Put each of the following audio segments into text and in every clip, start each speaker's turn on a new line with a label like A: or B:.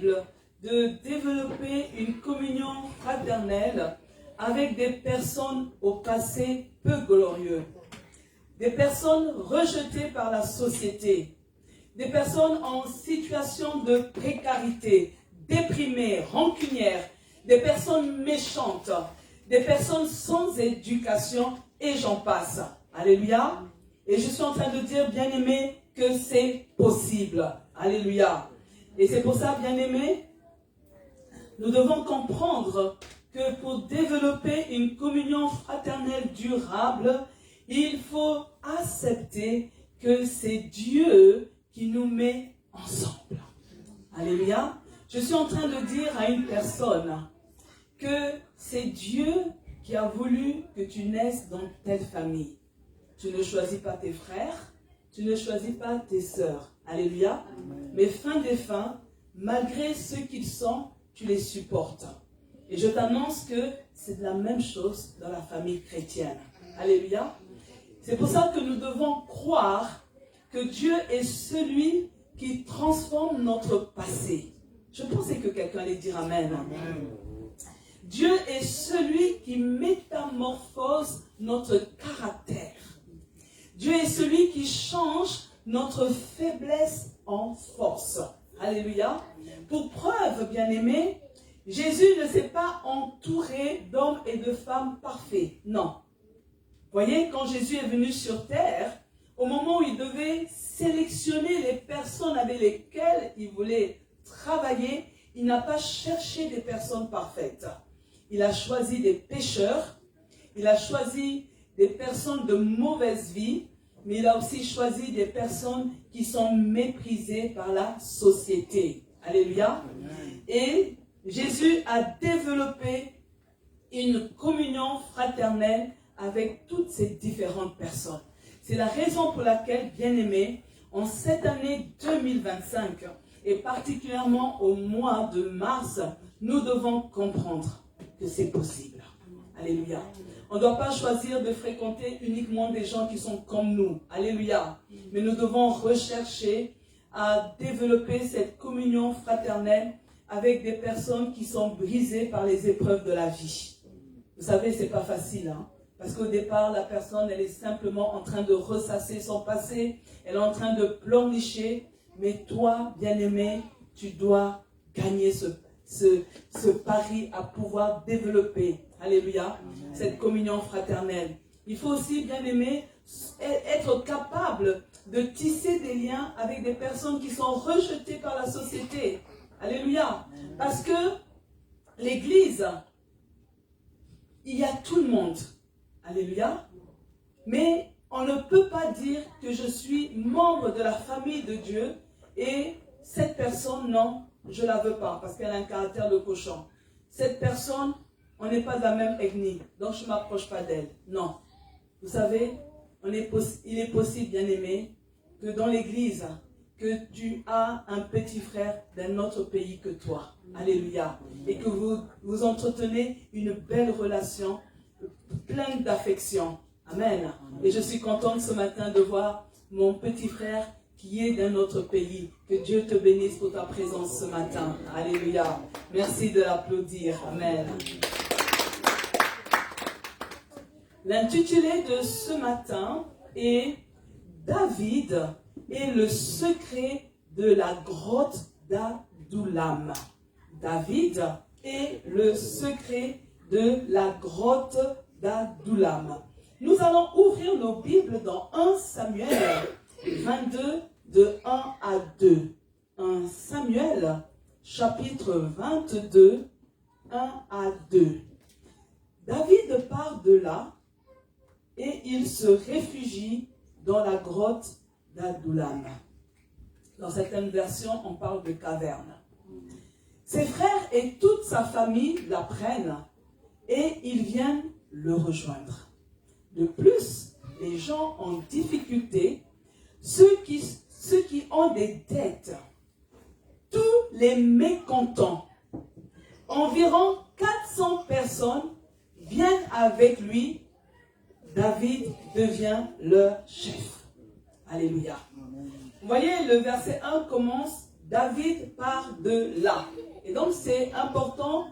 A: de développer une communion fraternelle avec des personnes au passé peu glorieux, des personnes rejetées par la société, des personnes en situation de précarité, déprimées, rancunières, des personnes méchantes, des personnes sans éducation, et j'en passe. Alléluia. Et je suis en train de dire, bien-aimés, que c'est possible. Alléluia. Et c'est pour ça, bien-aimés, nous devons comprendre que pour développer une communion fraternelle durable, il faut accepter que c'est Dieu qui nous met ensemble. Alléluia. Je suis en train de dire à une personne que c'est Dieu qui a voulu que tu naisses dans telle famille. Tu ne choisis pas tes frères, tu ne choisis pas tes sœurs. Alléluia. Mais fin des fins, malgré ce qu'ils sont, tu les supportes. Et je t'annonce que c'est de la même chose dans la famille chrétienne. Alléluia. C'est pour ça que nous devons croire que Dieu est celui qui transforme notre passé. Je pensais que quelqu'un allait dire Amen. Amen. Dieu est celui qui métamorphose notre caractère. Dieu est celui qui change notre faiblesse en force. Alléluia. Pour preuve, bien-aimés, Jésus ne s'est pas entouré d'hommes et de femmes parfaits. Non. Voyez, quand Jésus est venu sur terre, au moment où il devait sélectionner les personnes avec lesquelles il voulait travailler, il n'a pas cherché des personnes parfaites. Il a choisi des pécheurs, il a choisi des personnes de mauvaise vie, mais il a aussi choisi des personnes qui sont méprisées par la société. Alléluia. Et Jésus a développé une communion fraternelle avec toutes ces différentes personnes. C'est la raison pour laquelle, bien-aimés, en cette année 2025, et particulièrement au mois de mars, nous devons comprendre que c'est possible. Alléluia. On ne doit pas choisir de fréquenter uniquement des gens qui sont comme nous. Alléluia. Mais nous devons rechercher à développer cette communion fraternelle avec des personnes qui sont brisées par les épreuves de la vie. Vous savez, ce n'est pas facile, hein? Parce qu'au départ, la personne, elle est simplement en train de ressasser son passé, elle est en train de pleurnicher, mais toi, bien-aimé, tu dois gagner ce pari à pouvoir développer, alléluia, cette communion fraternelle. Il faut aussi, bien-aimé, être capable de tisser des liens avec des personnes qui sont rejetées par la société. Alléluia. Parce que l'Église, il y a tout le monde. Alléluia. Mais on ne peut pas dire que je suis membre de la famille de Dieu et cette personne, non, je ne la veux pas parce qu'elle a un caractère de cochon. Cette personne, on n'est pas de la même ethnie, donc je ne m'approche pas d'elle. Non. Vous savez, il est possible, bien-aimé, que dans l'église, que tu as un petit frère d'un autre pays que toi. Alléluia. Et que vous entretenez une belle relation pleine d'affection. Amen. Et je suis contente ce matin de voir mon petit frère qui est d'un autre pays. Que Dieu te bénisse pour ta présence ce matin. Alléluia. Merci de l'applaudir. Amen. L'intitulé de ce matin est David et le secret de la grotte d'Adullam. David et le secret de la grotte d'Adullam. Nous allons ouvrir nos Bibles dans 1 Samuel 22, de 1 à 2. 1 Samuel, chapitre 22, 1 à 2. David part de là et il se réfugie dans la grotte d'Adullam. Dans certaines versions, on parle de caverne. Ses frères et toute sa famille l'apprennent et ils viennent le rejoindre. De plus, les gens en difficulté, ceux qui ont des dettes, tous les mécontents, environ 400 personnes viennent avec lui. David devient leur chef. Alléluia. Vous voyez, le verset 1 commence David part de là. Et donc c'est important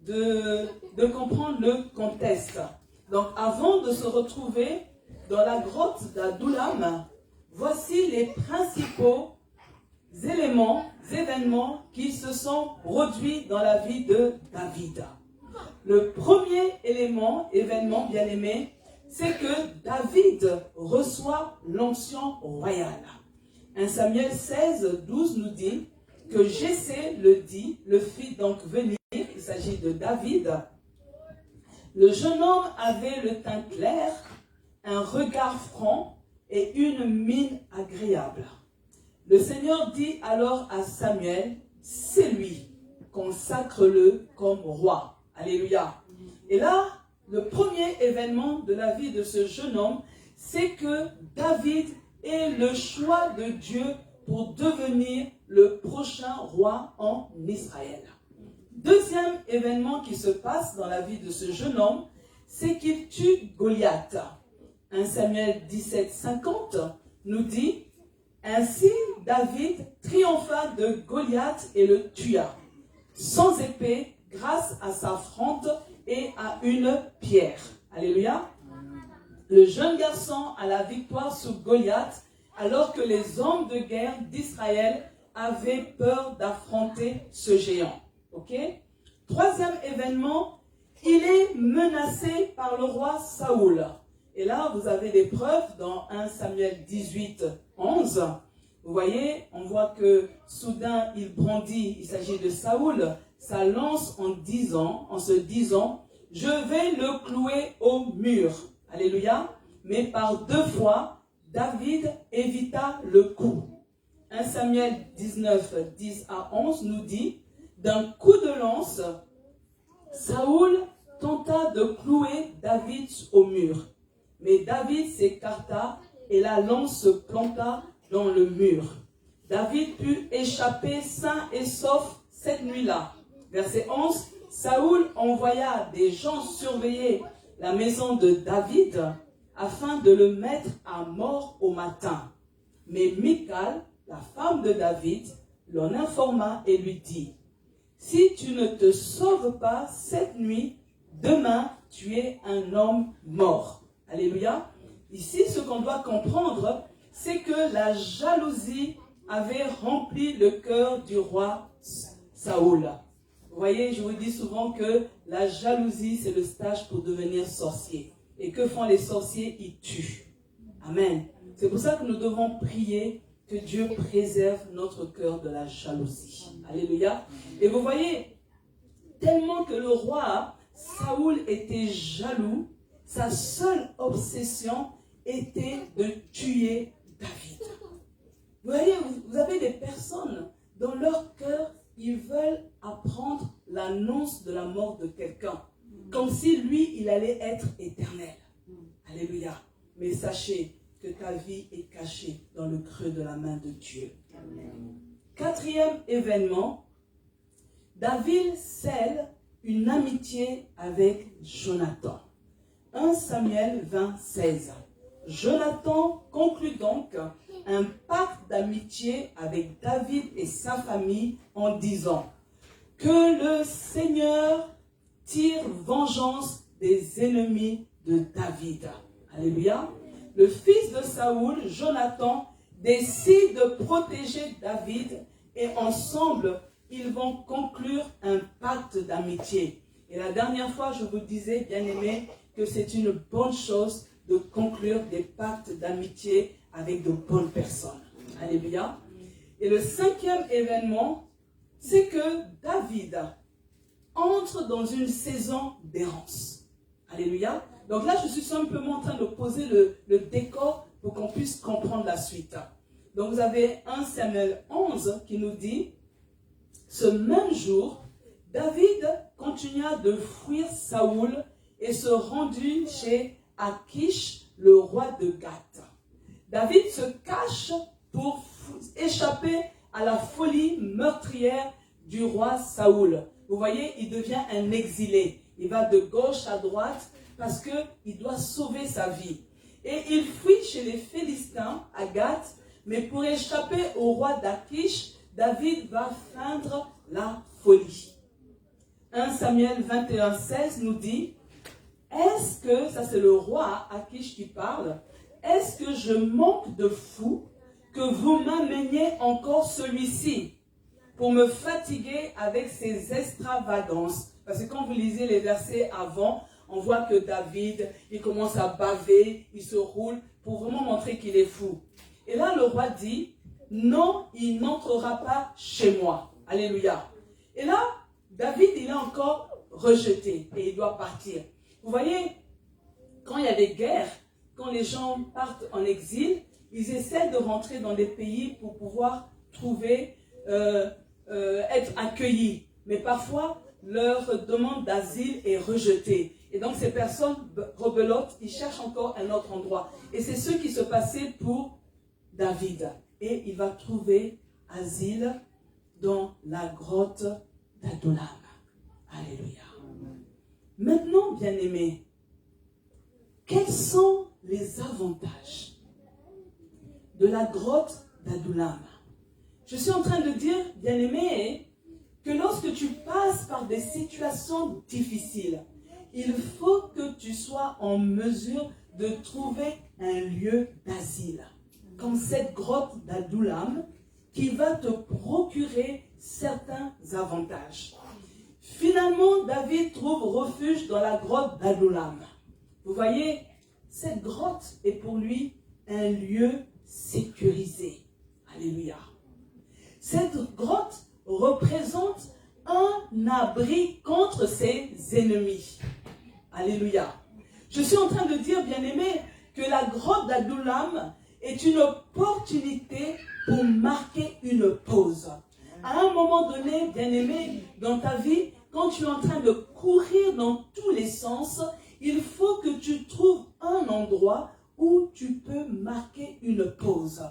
A: de comprendre le contexte. Donc avant de se retrouver dans la grotte d'Adullam, voici les principaux événements qui se sont produits dans la vie de David. Le premier événement bien aimé, c'est que David reçoit l'onction royale. 1 Samuel 16, 12 nous dit que Jessé le fit donc venir, il s'agit de David. Le jeune homme avait le teint clair, un regard franc et une mine agréable. Le Seigneur dit alors à Samuel, c'est lui, consacre-le comme roi. Alléluia. Et là, le premier événement de la vie de ce jeune homme, c'est que David est le choix de Dieu pour devenir le prochain roi en Israël. Deuxième événement qui se passe dans la vie de ce jeune homme, c'est qu'il tue Goliath. 1 Samuel 17, 50 nous dit, ainsi David triompha de Goliath et le tua, sans épée, grâce à sa fronde et à une pierre. Alléluia. Le jeune garçon a la victoire sur Goliath, alors que les hommes de guerre d'Israël avaient peur d'affronter ce géant. Ok? Troisième événement, il est menacé par le roi Saoul. Et là, vous avez des preuves dans 1 Samuel 18, 11. Vous voyez, on voit que soudain, il brandit, il s'agit de Saoul, sa lance en se disant, je vais le clouer au mur. Alléluia. Mais par 2 fois, David évita le coup. 1 Samuel 19, 10 à 11 nous dit, d'un coup de lance, Saoul tenta de clouer David au mur. Mais David s'écarta et la lance se planta dans le mur. David put échapper sain et sauf cette nuit-là. Verset 11, Saoul envoya des gens surveiller la maison de David afin de le mettre à mort au matin. Mais Michal, la femme de David, l'en informa et lui dit, si tu ne te sauves pas cette nuit, demain tu es un homme mort. Alléluia. Ici, ce qu'on doit comprendre, c'est que la jalousie avait rempli le cœur du roi Saoul. Vous voyez, je vous dis souvent que la jalousie, c'est le stage pour devenir sorcier. Et que font les sorciers? Ils tuent. Amen. C'est pour ça que nous devons prier que Dieu préserve notre cœur de la jalousie. Alléluia. Et vous voyez, tellement que le roi Saoul était jaloux, sa seule obsession était de tuer David. Vous voyez, vous avez des personnes dans leur cœur, ils veulent apprendre l'annonce de la mort de quelqu'un. Comme si lui, il allait être éternel. Alléluia. Mais sachez que ta vie est cachée dans le creux de la main de Dieu. Amen. Quatrième événement, David scelle une amitié avec Jonathan. 1 Samuel 20, 16. Jonathan conclut donc un pacte d'amitié avec David et sa famille en disant que le Seigneur tire vengeance des ennemis de David. Alléluia. Le fils de Saoul, Jonathan, décide de protéger David et ensemble, ils vont conclure un pacte d'amitié. Et la dernière fois, je vous disais, bien-aimés, que c'est une bonne chose de conclure des pactes d'amitié avec de bonnes personnes. Alléluia. Et le cinquième événement, c'est que David entre dans une saison d'errance. Alléluia. Donc là, je suis simplement en train de poser le décor pour qu'on puisse comprendre la suite. Donc vous avez 1 Samuel 11 qui nous dit, ce même jour, David continua de fuir Saoul et se rendit chez Akish, le roi de Gath. David se cache pour échapper à la folie meurtrière du roi Saoul. Vous voyez, il devient un exilé. Il va de gauche à droite parce qu'il doit sauver sa vie. Et il fuit chez les Philistins à Gath, mais pour échapper au roi d'Akish, David va feindre la folie. 1 Samuel 21, 16 nous dit, est-ce que, ça c'est le roi Akish qui parle, est-ce que je manque de fou que vous m'ameniez encore celui-ci pour me fatiguer avec ses extravagances? Parce que quand vous lisez les versets avant, on voit que David, il commence à baver, il se roule pour vraiment montrer qu'il est fou. Et là, le roi dit, non, il n'entrera pas chez moi. Alléluia. Et là, David, il est encore rejeté et il doit partir. Vous voyez, quand il y a des guerres, quand les gens partent en exil, ils essaient de rentrer dans des pays pour pouvoir trouver, être accueillis. Mais parfois, leur demande d'asile est rejetée. Et donc, ces personnes rebelotes, ils cherchent encore un autre endroit. Et c'est ce qui se passait pour David. Et il va trouver asile dans la grotte d'Adullam. Alléluia. Maintenant, bien-aimés, quels sont les avantages de la grotte d'Adullam? Je suis en train de dire, bien-aimés, que lorsque tu passes par des situations difficiles, il faut que tu sois en mesure de trouver un lieu d'asile, comme cette grotte d'Adullam, qui va te procurer certains avantages. Finalement, David trouve refuge dans la grotte d'Adullam. Vous voyez, cette grotte est pour lui un lieu sécurisé. Alléluia. Cette grotte représente un abri contre ses ennemis. Alléluia. Je suis en train de dire, bien-aimé, que la grotte d'Adullam est une opportunité pour marquer une pause. À un moment donné, bien-aimé, dans ta vie, quand tu es en train de courir dans tous les sens, il faut que tu trouves un endroit où tu peux marquer une pause.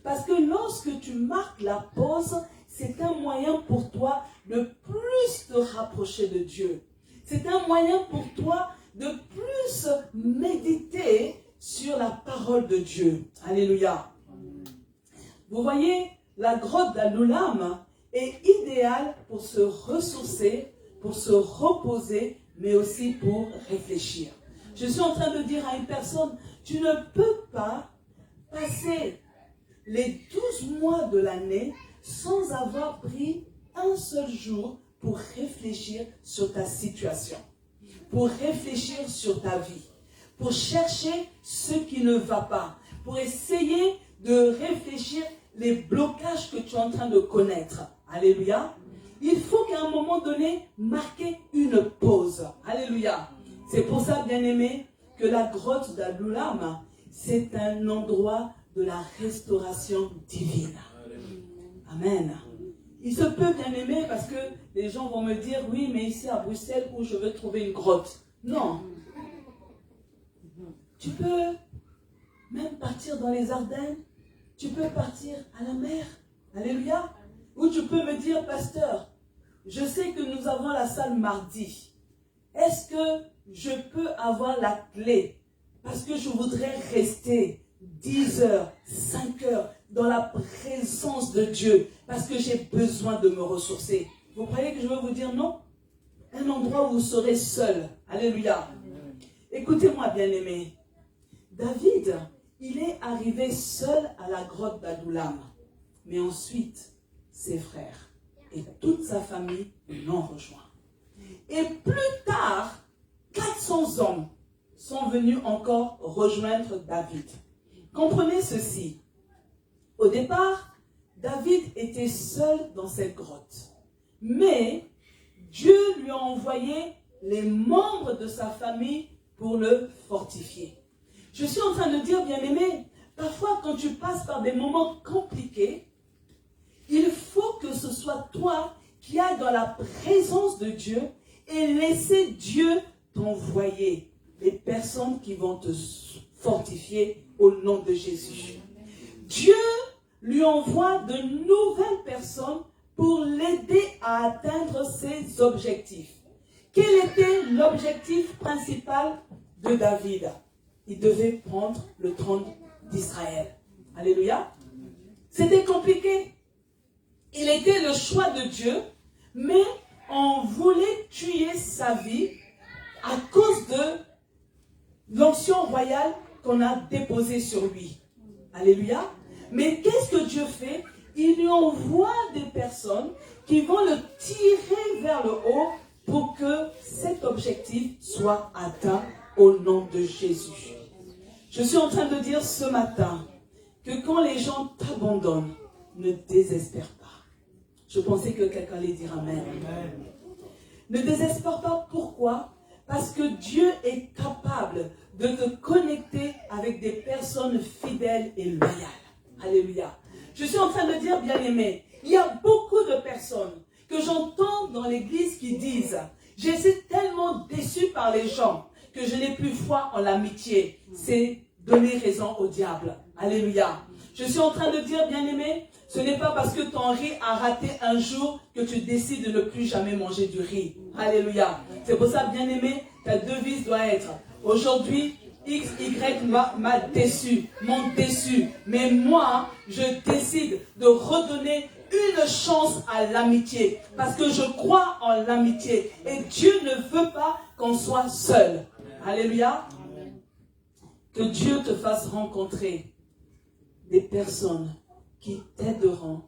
A: Parce que lorsque tu marques la pause, c'est un moyen pour toi de plus te rapprocher de Dieu. C'est un moyen pour toi de plus méditer sur la parole de Dieu. Alléluia. Vous voyez, la grotte d'Adullam est idéale pour se ressourcer, pour se reposer, mais aussi pour réfléchir. Je suis en train de dire à une personne, tu ne peux pas passer les 12 mois de l'année sans avoir pris un seul jour pour réfléchir sur ta situation, pour réfléchir sur ta vie, pour chercher ce qui ne va pas, pour essayer de réfléchir les blocages que tu es en train de connaître. Alléluia. Il faut qu'à un moment donné, marquer une pause. Alléluia. C'est pour ça, bien-aimé, que la grotte d'Adullam, c'est un endroit de la restauration divine. Amen. Il se peut, bien-aimé, parce que les gens vont me dire, oui, mais ici à Bruxelles, où je veux trouver une grotte. Non. Tu peux même partir dans les Ardennes. Tu peux partir à la mer. Alléluia. Ou tu peux me dire, pasteur, je sais que nous avons la salle mardi. Est-ce que je peux avoir la clé? Parce que je voudrais rester 10 heures, 5 heures dans la présence de Dieu. Parce que j'ai besoin de me ressourcer. Vous croyez que je veux vous dire non? Un endroit où vous serez seul. Alléluia. Écoutez-moi, bien-aimés. David, il est arrivé seul à la grotte d'Adullam. Mais ensuite, ses frères et toute sa famille l'ont rejoint. Et plus tard, 400 hommes sont venus encore rejoindre David. Comprenez ceci. Au départ, David était seul dans cette grotte. Mais Dieu lui a envoyé les membres de sa famille pour le fortifier. Je suis en train de dire, bien-aimé, parfois quand tu passes par des moments compliqués, il faut que ce soit toi qui ailles dans la présence de Dieu et laisser Dieu t'envoyer les personnes qui vont te fortifier au nom de Jésus. Dieu lui envoie de nouvelles personnes pour l'aider à atteindre ses objectifs. Quel était l'objectif principal de David? Il devait prendre le trône d'Israël. Alléluia. C'était compliqué. Il était le choix de Dieu, mais on voulait tuer sa vie à cause de l'onction royale qu'on a déposée sur lui. Alléluia. Mais qu'est-ce que Dieu fait? Il lui envoie des personnes qui vont le tirer vers le haut pour que cet objectif soit atteint au nom de Jésus. Je suis en train de dire ce matin que quand les gens t'abandonnent, ne désespère pas. Je pensais que quelqu'un allait dire Amen. Amen. Ne désespère pas. Pourquoi? Parce que Dieu est capable de te connecter avec des personnes fidèles et loyales. Alléluia. Je suis en train de dire, bien-aimé, il y a beaucoup de personnes que j'entends dans l'église qui disent « Je suis tellement déçu par les gens que je n'ai plus foi en l'amitié. » C'est donner raison au diable. Alléluia. Je suis en train de dire, bien-aimé, ce n'est pas parce que ton riz a raté un jour que tu décides de ne plus jamais manger du riz. Alléluia. C'est pour ça, bien-aimé, ta devise doit être aujourd'hui, X, Y m'a déçu, m'ont déçu. Mais moi, je décide de redonner une chance à l'amitié. Parce que je crois en l'amitié. Et Dieu ne veut pas qu'on soit seul. Alléluia. Que Dieu te fasse rencontrer des personnes qui t'aideront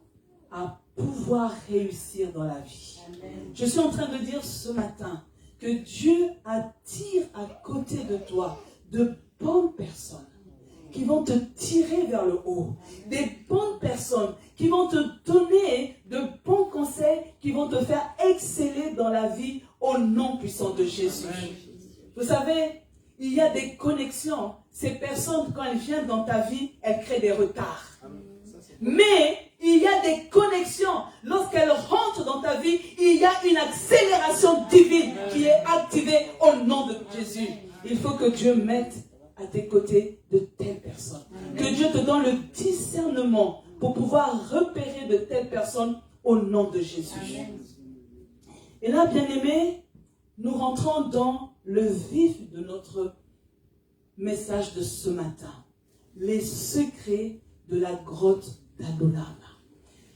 A: à pouvoir réussir dans la vie. Je suis en train de dire ce matin que Dieu attire à côté de toi de bonnes personnes qui vont te tirer vers le haut. Des bonnes personnes qui vont te donner de bons conseils, qui vont te faire exceller dans la vie au nom puissant de Jésus. Vous savez, il y a des connexions. Ces personnes, quand elles viennent dans ta vie, elles créent des retards. Mais il y a des connexions. Lorsqu'elles rentrent dans ta vie, il y a une accélération divine qui est activée au nom de Jésus. Il faut que Dieu mette à tes côtés de telles personnes. Que Dieu te donne le discernement pour pouvoir repérer de telles personnes au nom de Jésus. Et là, bien-aimés, nous rentrons dans le vif de notre message de ce matin. Les secrets de la grotte d'Adullam.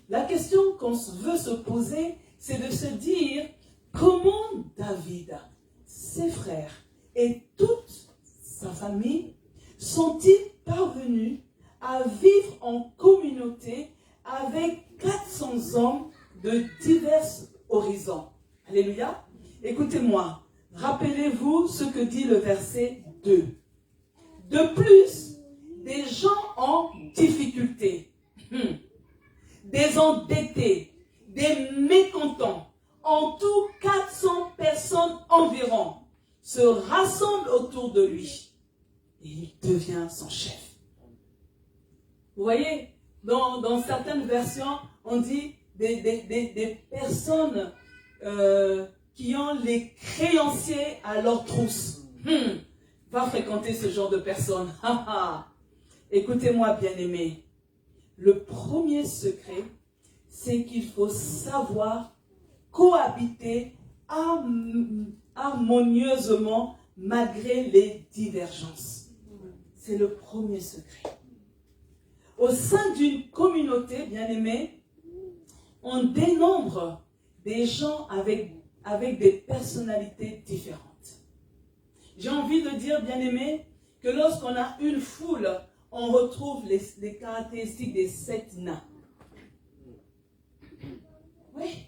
A: La question qu'on veut se poser, c'est de se dire comment David, ses frères et toute sa famille sont-ils parvenus à vivre en communauté avec 400 hommes de divers horizons. Alléluia. Écoutez-moi, rappelez-vous ce que dit le verset 2. De plus, des gens en difficulté, des endettés, des mécontents, en tout 400 personnes environ, se rassemblent autour de lui et il devient son chef. Vous voyez, dans certaines versions, on dit des personnes qui ont les créanciers à leur trousse. Va fréquenter ce genre de personnes. Écoutez-moi, bien-aimés. Le premier secret, c'est qu'il faut savoir cohabiter harmonieusement malgré les divergences. C'est le premier secret. Au sein d'une communauté, bien-aimés, on dénombre des gens avec des personnalités différentes. J'ai envie de dire, bien-aimés, que lorsqu'on a une foule, on retrouve les caractéristiques des 7 nains. Oui.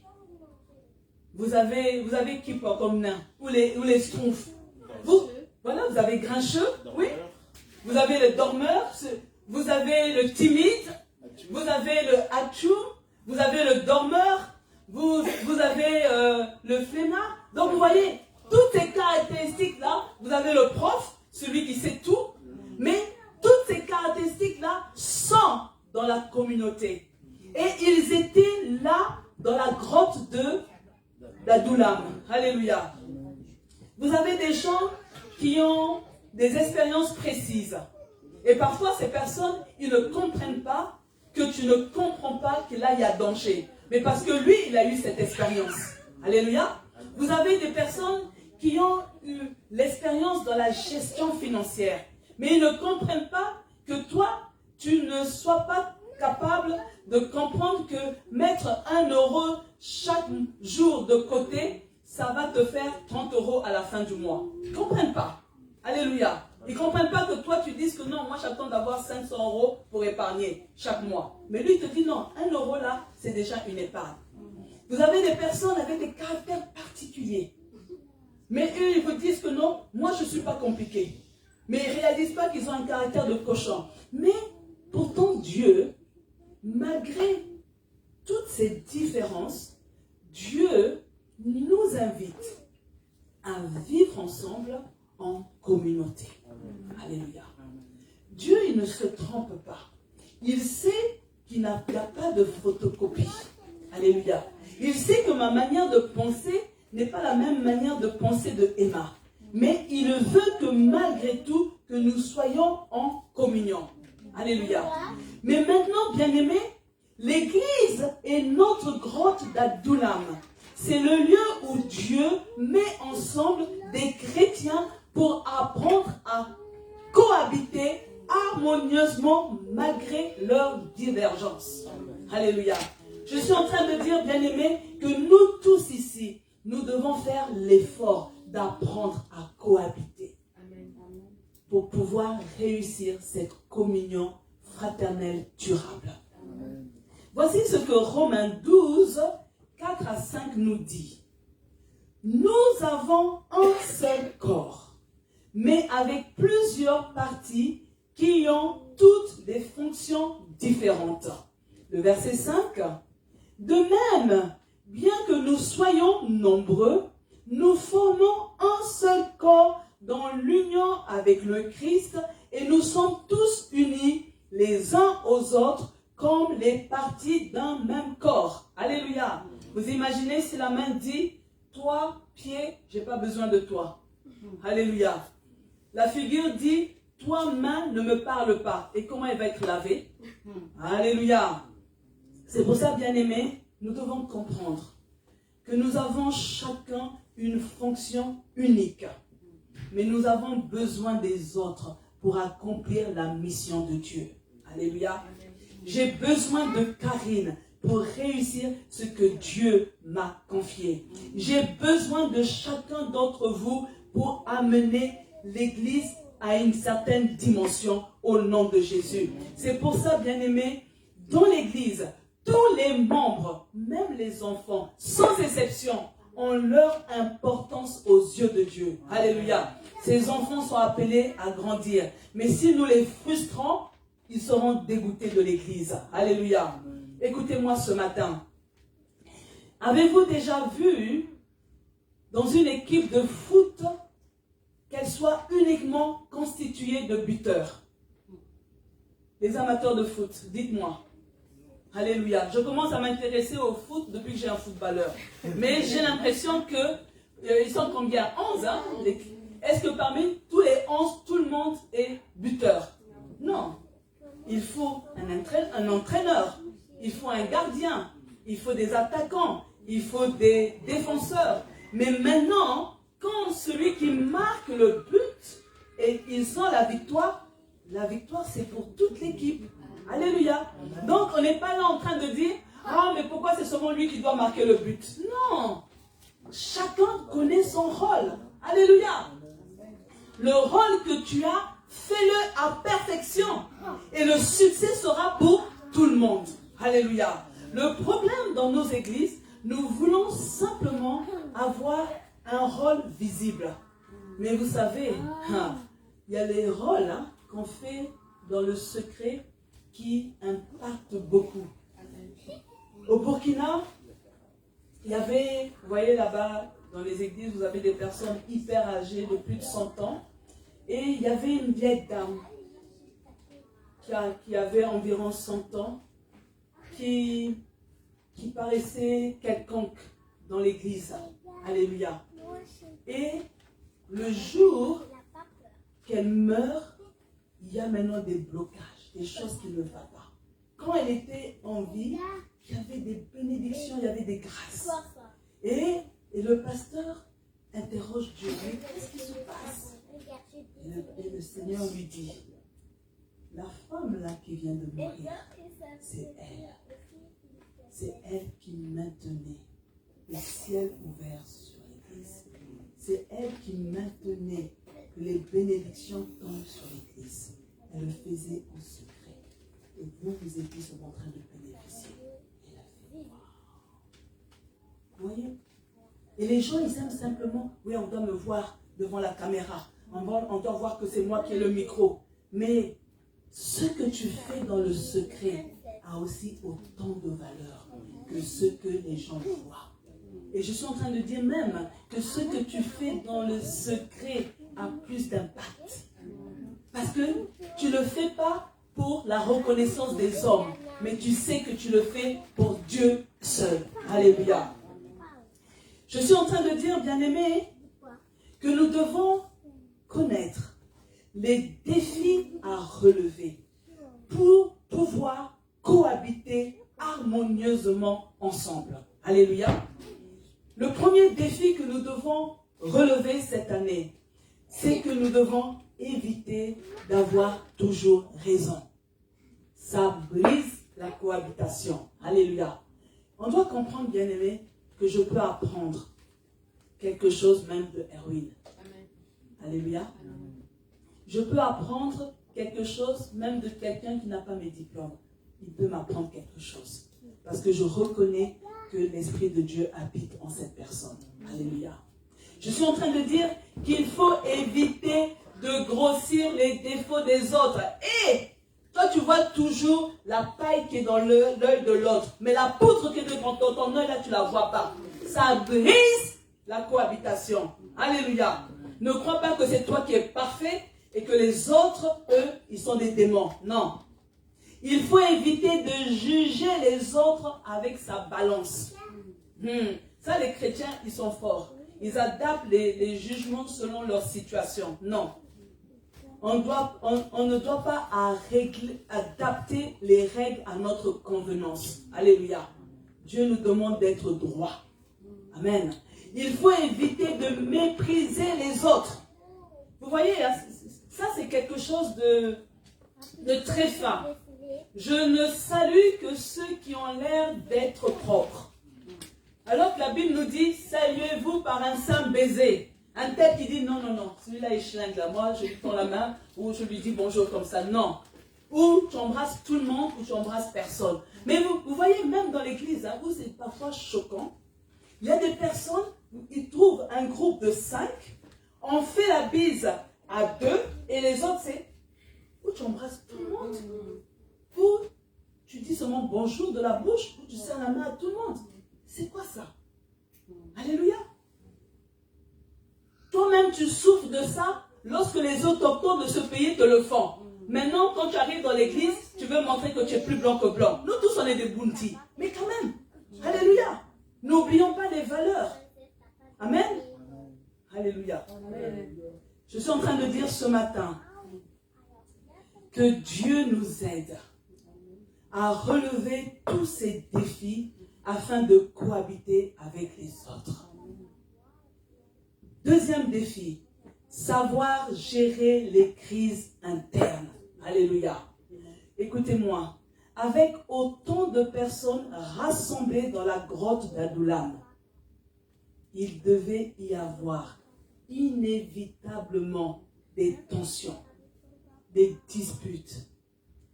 A: Vous avez qui comme nain? Ou les schtroumpfs? Voilà, vous avez grincheux, oui. Vous avez le dormeur, vous avez le timide, vous avez le hatchou, vous avez le dormeur, vous avez le flemmard. Donc vous voyez, toutes ces caractéristiques-là, vous avez le prof, celui qui sait tout, mais toutes ces caractéristiques-là sont dans la communauté. Et ils étaient là dans la grotte d'Adullam. Alléluia. Vous avez des gens qui ont des expériences précises. Et parfois, ces personnes, ils ne comprennent pas que tu ne comprends pas que là, il y a danger. Mais parce que lui, il a eu cette expérience. Alléluia. Vous avez des personnes qui ont eu l'expérience dans la gestion financière. Mais ils ne comprennent pas que toi, tu ne sois pas capable de comprendre que mettre 1 euro chaque jour de côté, ça va te faire 30 euros à la fin du mois. Ils ne comprennent pas. Alléluia. Ils ne comprennent pas que toi, tu dises que non, moi j'attends d'avoir 500 euros pour épargner chaque mois. Mais lui, il te dit non, 1 euro là, c'est déjà une épargne. Vous avez des personnes avec des caractères particuliers. Mais eux, ils vous disent que non, moi je ne suis pas compliqué. Mais ils ne réalisent pas qu'ils ont un caractère de cochon. Mais pourtant Dieu, malgré toutes ces différences, Dieu nous invite à vivre ensemble en communauté. Alléluia. Dieu, il ne se trompe pas. Il sait qu'il n'y a pas de photocopie. Alléluia. Il sait que ma manière de penser n'est pas la même manière de penser de Emma. Mais il veut que malgré tout, que nous soyons en communion. Alléluia. Mais maintenant, bien-aimés, l'Église est notre grotte d'Adullam. C'est le lieu où Dieu met ensemble des chrétiens pour apprendre à cohabiter harmonieusement malgré leurs divergences. Alléluia. Je suis en train de dire, bien-aimés, que nous tous ici, nous devons faire l'effort d'apprendre à cohabiter pour pouvoir réussir cette communion fraternelle durable. Voici ce que Romains 12, 4 à 5 nous dit. Nous avons un seul corps, mais avec plusieurs parties qui ont toutes des fonctions différentes. Le verset 5. De même, bien que nous soyons nombreux, nous formons un seul corps dans l'union avec le Christ et nous sommes tous unis les uns aux autres comme les parties d'un même corps. Alléluia. Vous imaginez si la main dit, toi, pied, j'ai pas besoin de toi. Alléluia. La figure dit, toi, main, ne me parle pas. Et comment elle va être lavée? Alléluia. C'est pour ça, bien-aimés, nous devons comprendre que nous avons chacun une fonction unique. Mais nous avons besoin des autres pour accomplir la mission de Dieu. Alléluia. J'ai besoin de Karine pour réussir ce que Dieu m'a confié. J'ai besoin de chacun d'entre vous pour amener l'Église à une certaine dimension au nom de Jésus. C'est pour ça, bien-aimés, dans l'Église, tous les membres, même les enfants, sans exception, ont leur importance aux yeux de Dieu. Alléluia. Ces enfants sont appelés à grandir. Mais si nous les frustrons, ils seront dégoûtés de l'Église. Alléluia. Écoutez-moi ce matin. Avez-vous déjà vu dans une équipe de foot qu'elle soit uniquement constituée de buteurs? Les amateurs de foot, dites-moi. Alléluia. Je commence à m'intéresser au foot depuis que j'ai un footballeur. Mais j'ai l'impression que ils sont combien? 11, hein? Est-ce que parmi tous les 11, tout le monde est buteur? Non. Il faut un entraîneur. Il faut un gardien. Il faut des attaquants. Il faut des défenseurs. Mais maintenant, quand celui qui marque le but et ils ont la victoire c'est pour toute l'équipe. Alléluia. Donc on n'est pas là en train de dire, ah mais pourquoi c'est seulement lui qui doit marquer le but? Non. Chacun connaît son rôle. Alléluia. Le rôle que tu as, fais-le à perfection. Et le succès sera pour tout le monde. Alléluia. Le problème dans nos églises, nous voulons simplement avoir un rôle visible. Mais vous savez, il y a les rôles qu'on fait dans le secret qui impactent beaucoup. Au Burkina, il y avait, vous voyez là-bas, dans les églises, vous avez des personnes hyper âgées de plus de 100 ans. Et il y avait une vieille dame qui avait environ 100 ans, qui paraissait quelconque dans l'église. Alléluia. Et le jour qu'elle meurt, il y a maintenant des blocages, des choses qui ne vont pas. Quand elle était en vie, il y avait des bénédictions, il y avait des grâces. Et le pasteur interroge Dieu, qu'est-ce qui se passe? Et le Seigneur lui dit, la femme là qui vient de mourir, c'est elle. c'est elle qui maintenait le ciel ouvert sur l'église. C'est elle qui maintenait que les bénédictions tombent sur l'église. Elle le faisait en secret. Et vous étiez en train de bénéficier. Elle a fait wow. Vous voyez? Et les gens, ils aiment simplement, oui, on doit me voir devant la caméra. On doit voir que c'est moi qui ai le micro. Mais ce que tu fais dans le secret a aussi autant de valeur que ce que les gens voient. Et je suis en train de dire même que ce que tu fais dans le secret a plus d'impact. Parce que tu ne le fais pas pour la reconnaissance des hommes, mais tu sais que tu le fais pour Dieu seul. Alléluia. Je suis en train de dire, bien-aimés, que nous devons connaître les défis à relever pour pouvoir cohabiter harmonieusement ensemble. Alléluia. Le premier défi que nous devons relever cette année, c'est que nous devons éviter d'avoir toujours raison. Ça brise la cohabitation. Alléluia. On doit comprendre, bien-aimé, que je peux apprendre quelque chose même de Erwin. Alléluia. Amen. Je peux apprendre quelque chose même de quelqu'un qui n'a pas mes diplômes. Il peut m'apprendre quelque chose. Parce que je reconnais que l'Esprit de Dieu habite en cette personne. Alléluia. Je suis en train de dire qu'il faut éviter de grossir les défauts des autres. Et toi, tu vois toujours la paille qui est dans l'œil de l'autre. Mais la poutre qui est dans ton œil, là, tu ne la vois pas. Ça brise la cohabitation. Alléluia. Ne crois pas que c'est toi qui es parfait et que les autres, eux, ils sont des démons. Non. Il faut éviter de juger les autres avec sa balance. Ça, les chrétiens, ils sont forts. Ils adaptent les jugements selon leur situation. Non. On ne doit pas adapter les règles à notre convenance. Alléluia. Dieu nous demande d'être droit. Amen. Il faut éviter de mépriser les autres. Vous voyez, ça c'est quelque chose de très fin. Je ne salue que ceux qui ont l'air d'être propres. Alors que la Bible nous dit, saluez-vous par un saint baiser. Un tel qui dit, non, non, non, celui-là est schlingue là. Moi, je lui tends la main ou je lui dis bonjour comme ça. Non. Ou tu embrasses tout le monde ou tu embrasses personne. Mais vous voyez, même dans l'église, où c'est parfois choquant, il y a des personnes, ils trouvent un groupe de 5, on fait la bise à 2, et les autres, c'est où tu embrasses tout le monde, ou tu dis seulement bonjour de la bouche, ou tu serres la main à tout le monde. C'est quoi ça? Alléluia. Toi-même, tu souffres de ça lorsque les autochtones de ce pays te le font. Maintenant, quand tu arrives dans l'église, tu veux montrer que tu es plus blanc que blanc. Nous tous, on est des Bunti. Mais quand même, alléluia. N'oublions pas les valeurs. Amen. Alléluia. Amen. Je suis en train de dire ce matin que Dieu nous aide à relever tous ces défis afin de cohabiter avec les autres. Deuxième défi, savoir gérer les crises internes. Alléluia. Écoutez-moi, avec autant de personnes rassemblées dans la grotte d'Adullam, il devait y avoir inévitablement des tensions, des disputes,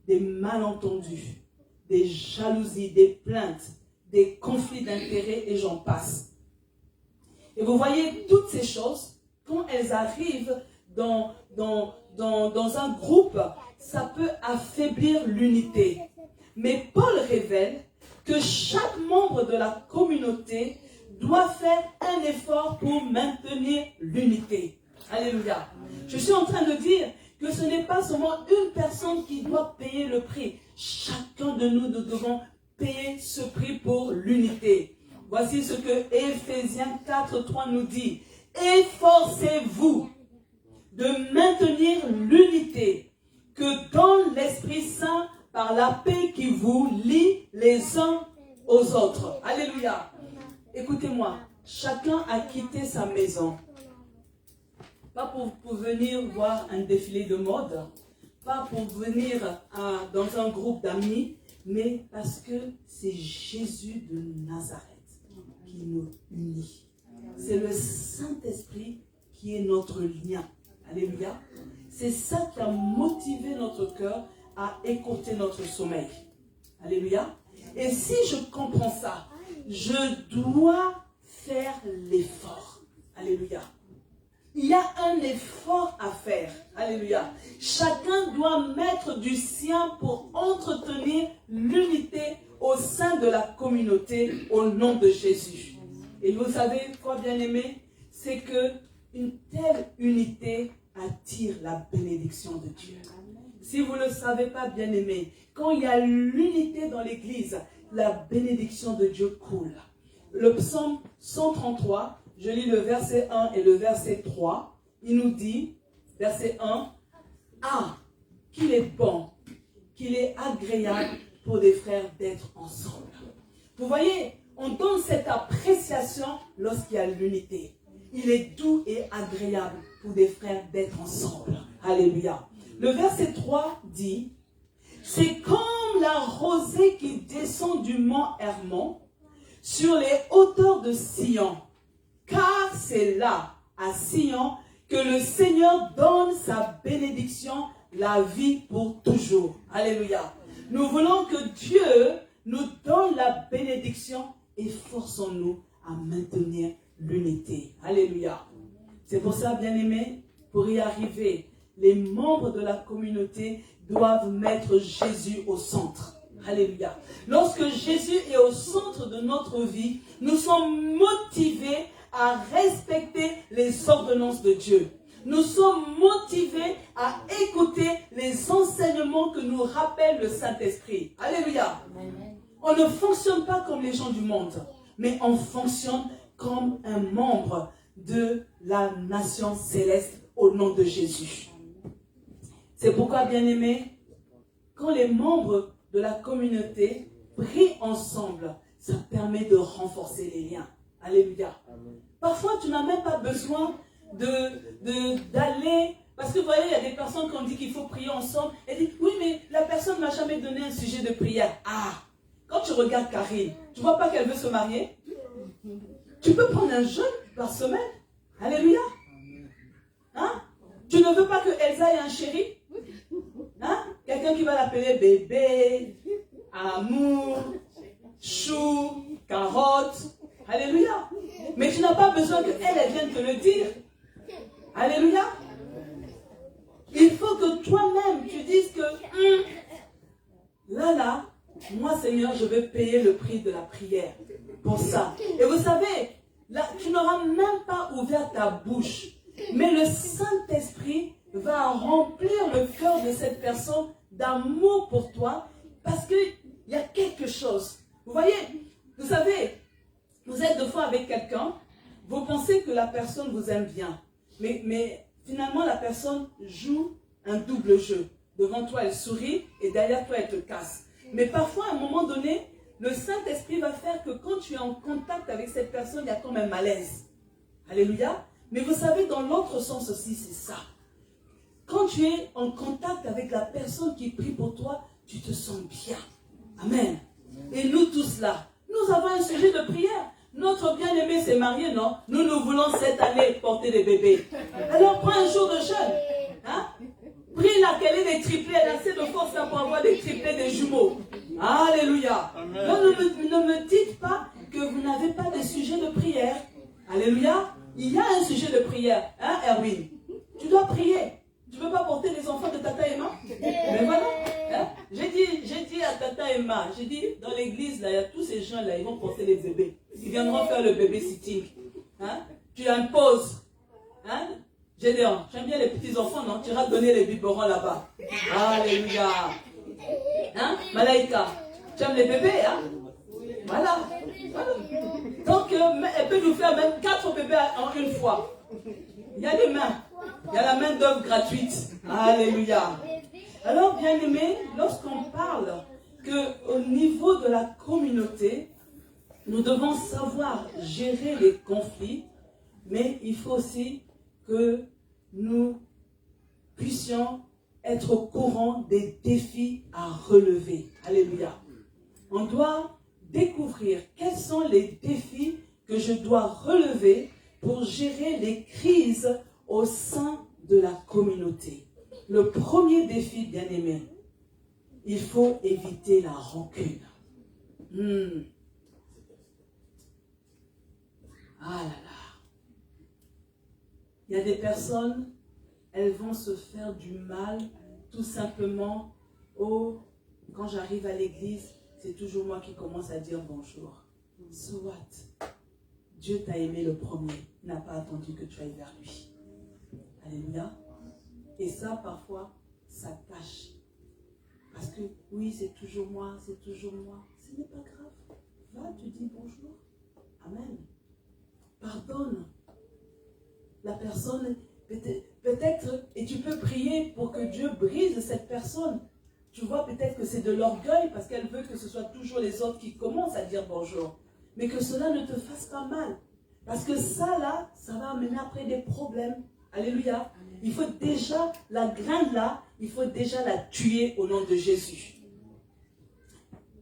A: des malentendus, des jalousies, des plaintes, des conflits d'intérêts et j'en passe. Et vous voyez, toutes ces choses, quand elles arrivent dans un groupe, ça peut affaiblir l'unité. Mais Paul révèle que chaque membre de la communauté doit faire un effort pour maintenir l'unité. Alléluia. Je suis en train de dire que ce n'est pas seulement une personne qui doit payer le prix. Chacun de nous devons payer ce prix pour l'unité. Voici ce que Éphésiens 4:3 nous dit. Efforcez-vous de maintenir l'unité que donne l'Esprit Saint par la paix qui vous lie les uns aux autres. Alléluia. Écoutez-moi, chacun a quitté sa maison. Pas pour venir voir un défilé de mode, pas pour venir dans un groupe d'amis, mais parce que c'est Jésus de Nazareth qui nous unit. C'est le Saint-Esprit qui est notre lien. Alléluia. C'est ça qui a motivé notre cœur à écouter notre sommeil. Alléluia. Et si je comprends ça, je dois faire l'effort. Alléluia. Il y a un effort à faire. Alléluia. Chacun doit mettre du sien pour entretenir l'unité au sein de la communauté au nom de Jésus. Et vous savez quoi, bien-aimés? C'est que une telle unité attire la bénédiction de Dieu. Si vous ne le savez pas, bien-aimés, quand il y a l'unité dans l'église, la bénédiction de Dieu coule. Le psaume 133, je lis le verset 1 et le verset 3. Il nous dit, verset 1, « Ah, qu'il est bon, qu'il est agréable pour des frères d'être ensemble. » Vous voyez, on donne cette appréciation lorsqu'il y a l'unité. Il est doux et agréable pour des frères d'être ensemble. Alléluia. Le verset 3 dit, « C'est comme la rosée qui descend du mont Hermon sur les hauteurs de Sion. Car c'est là, à Sion, que le Seigneur donne sa bénédiction, la vie pour toujours. » Alléluia. Nous voulons que Dieu nous donne la bénédiction et forçons-nous à maintenir l'unité. Alléluia. C'est pour ça, bien-aimés, pour y arriver, les membres de la communauté doivent mettre Jésus au centre. Alléluia. Lorsque Jésus est au centre de notre vie, nous sommes motivés à respecter les ordonnances de Dieu. Nous sommes motivés à écouter les enseignements que nous rappelle le Saint-Esprit. Alléluia. On ne fonctionne pas comme les gens du monde, mais on fonctionne comme un membre de la nation céleste au nom de Jésus. C'est pourquoi, bien-aimés, quand les membres de la communauté prient ensemble, ça permet de renforcer les liens. Alléluia. Parfois, tu n'as même pas besoin d'aller, parce que vous voyez, il y a des personnes qui ont dit qu'il faut prier ensemble, et disent, oui, mais la personne ne m'a jamais donné un sujet de prière. Ah, quand tu regardes Karine, tu ne vois pas qu'elle veut se marier? Tu peux prendre un jeûne par semaine. Alléluia. Hein? Tu ne veux pas que Elsa ait un chéri? Hein? Quelqu'un qui va l'appeler bébé, amour, chou, carotte. Alléluia. Mais tu n'as pas besoin qu'elle vienne te le dire. Alléluia. Il faut que toi-même, tu dises que là, moi Seigneur, je vais payer le prix de la prière pour ça. Et vous savez, là, tu n'auras même pas ouvert ta bouche. Mais le Saint-Esprit va remplir le cœur de cette personne d'amour pour toi parce qu'il y a quelque chose. Vous voyez, vous savez, vous êtes deux fois avec quelqu'un, vous pensez que la personne vous aime bien. Mais finalement, la personne joue un double jeu. Devant toi, elle sourit et derrière toi, elle te casse. Mais parfois, à un moment donné, le Saint-Esprit va faire que quand tu es en contact avec cette personne, il y a comme un malaise. Alléluia. Mais vous savez, dans l'autre sens aussi, c'est ça. Quand tu es en contact avec la personne qui prie pour toi, tu te sens bien. Amen. Et nous tous là, nous avons un sujet de prière. Notre bien-aimé s'est marié, non? Nous voulons cette année porter des bébés. Alors prends un jour de jeûne. Hein? Prie là qu'elle ait des triplés. Elle a assez de force là pour avoir des triplés, des jumeaux. Alléluia. Donc ne me dites pas que vous n'avez pas de sujet de prière. Alléluia. Il y a un sujet de prière. Hein, Erwin? Tu dois prier. Tu ne veux pas porter les enfants de Tata Emma? Mais voilà. Hein? J'ai dit à Tata Emma, j'ai dit, dans l'église, là, il y a tous ces gens-là, ils vont porter les bébés. Ils viendront faire le bébé sitting. Hein? Tu imposes. Hein? Gédéon, j'aime bien les petits enfants, non? Tu iras donner les biberons là-bas. Alléluia. Hein? Malaïka, tu aimes les bébés, hein? Voilà. Donc, elle peut nous faire même 4 bébés en une fois. Il y a les mains. Il y a la main d'œuvre gratuite. Alléluia. Alors, bien aimé, lorsqu'on parle qu'au niveau de la communauté, nous devons savoir gérer les conflits, mais il faut aussi que nous puissions être au courant des défis à relever. Alléluia. On doit découvrir quels sont les défis que je dois relever pour gérer les crises au sein de la communauté. Le premier défi, bien-aimé, il faut éviter la rancune. Ah là là. Il y a des personnes, elles vont se faire du mal tout simplement. Oh, quand j'arrive à l'église, c'est toujours moi qui commence à dire bonjour. So what? Dieu t'a aimé le premier. Il n'a pas attendu que tu ailles vers lui. Alléluia. Et ça, parfois, ça tâche. Parce que, oui, c'est toujours moi, c'est toujours moi. Ce n'est pas grave. Va, tu dis bonjour. Amen. Pardonne. La personne, peut-être, et tu peux prier pour que Dieu brise cette personne. Tu vois, peut-être que c'est de l'orgueil parce qu'elle veut que ce soit toujours les autres qui commencent à dire bonjour. Mais que cela ne te fasse pas mal. Parce que ça, là, ça va amener après des problèmes. Alléluia. Il faut déjà, la graine là, il faut déjà la tuer au nom de Jésus.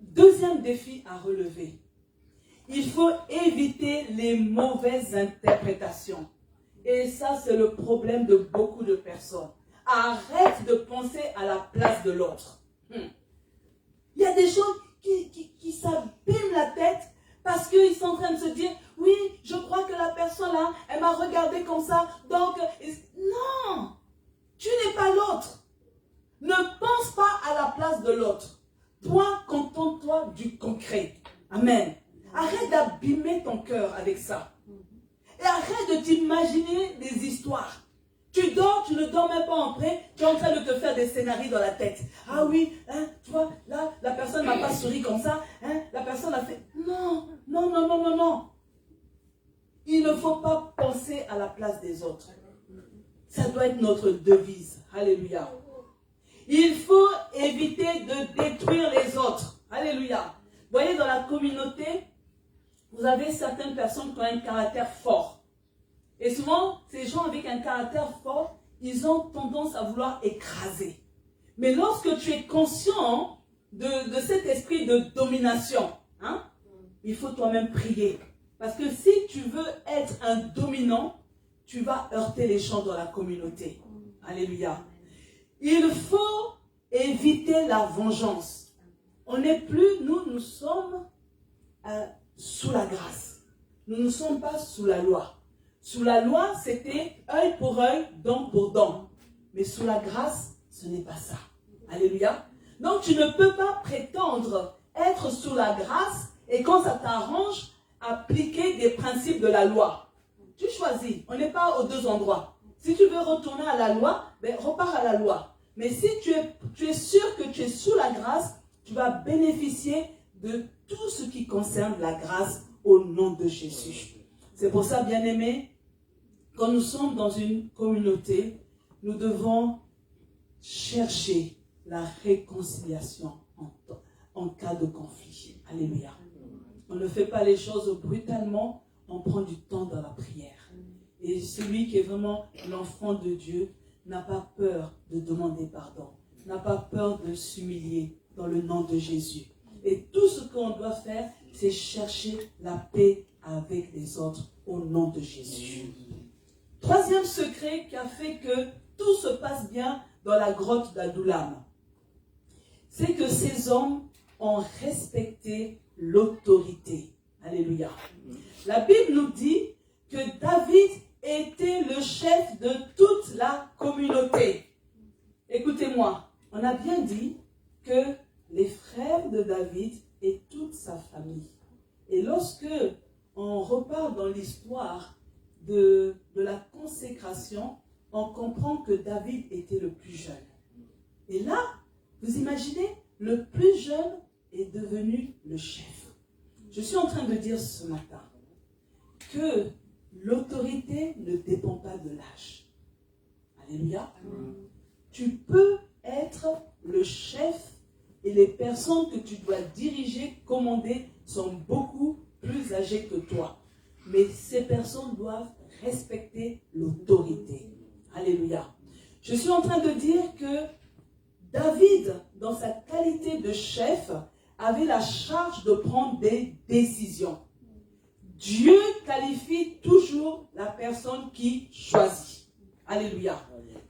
A: Deuxième défi à relever. Il faut éviter les mauvaises interprétations. Et ça, c'est le problème de beaucoup de personnes. Arrête de penser à la place de l'autre. Il y a des gens qui s'abîment la tête parce qu'ils sont en train de se dire, oui, je crois que la personne là, elle m'a regardé comme ça, donc, non, tu n'es pas l'autre. Ne pense pas à la place de l'autre. Toi, contente-toi du concret. Amen. Arrête d'abîmer ton cœur avec ça. Et arrête de t'imaginer des histoires. Tu dors, tu ne dors même pas en prêt, tu es en train de te faire des scénarios dans la tête. Ah oui, hein, tu vois, là, la personne n'a pas souri comme ça, hein, la personne a fait... Non, non, non, non, non, non. Il ne faut pas penser à la place des autres. Ça doit être notre devise. Alléluia. Il faut éviter de détruire les autres. Alléluia. Vous voyez, dans la communauté, vous avez certaines personnes qui ont un caractère fort. Et souvent, ces gens avec un caractère fort, ils ont tendance à vouloir écraser. Mais lorsque tu es conscient de cet esprit de domination, hein, il faut toi-même prier. Parce que si tu veux être un dominant, tu vas heurter les gens dans la communauté. Alléluia. Il faut éviter la vengeance. On n'est plus, nous sommes sous la grâce. Nous ne sommes pas sous la loi. Sous la loi, c'était œil pour œil, dent pour dent. Mais sous la grâce, ce n'est pas ça. Alléluia. Donc, tu ne peux pas prétendre être sous la grâce et quand ça t'arrange, appliquer des principes de la loi. Tu choisis. On n'est pas aux deux endroits. Si tu veux retourner à la loi, ben, repars à la loi. Mais si tu es sûr que tu es sous la grâce, tu vas bénéficier de tout ce qui concerne la grâce au nom de Jésus. C'est pour ça, bien-aimés, quand nous sommes dans une communauté, nous devons chercher la réconciliation en cas de conflit. Alléluia. On ne fait pas les choses brutalement, on prend du temps dans la prière. Et celui qui est vraiment l'enfant de Dieu n'a pas peur de demander pardon, n'a pas peur de s'humilier dans le nom de Jésus. Et tout ce qu'on doit faire, c'est chercher la paix avec les autres au nom de Jésus. Troisième secret qui a fait que tout se passe bien dans la grotte d'Adullam, c'est que ces hommes ont respecté l'autorité. Alléluia. La Bible nous dit que David était le chef de toute la communauté. Écoutez-moi, on a bien dit que les frères de David et toute sa famille. Et lorsque on repart dans l'histoire de la consécration, on comprend que David était le plus jeune. Et là, vous imaginez, le plus jeune est devenu le chef. Je suis en train de dire ce matin que l'autorité ne dépend pas de l'âge. Alléluia. Tu peux être le chef et les personnes que tu dois diriger, commander, sont beaucoup plus âgées que toi. Mais ces personnes doivent respecter l'autorité. Alléluia. Je suis en train de dire que David, dans sa qualité de chef, avait la charge de prendre des décisions. Dieu qualifie toujours la personne qui choisit. Alléluia.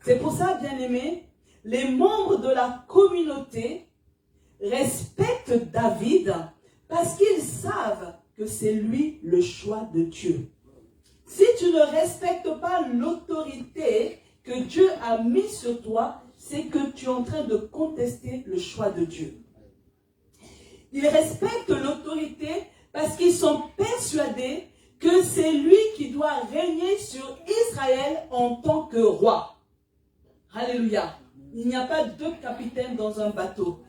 A: C'est pour ça, bien-aimés, les membres de la communauté respectent David parce qu'ils savent que c'est lui le choix de Dieu. Si tu ne respectes pas l'autorité que Dieu a mise sur toi, c'est que tu es en train de contester le choix de Dieu. Ils respectent l'autorité parce qu'ils sont persuadés que c'est lui qui doit régner sur Israël en tant que roi. Alléluia. Il n'y a pas deux capitaines dans un bateau.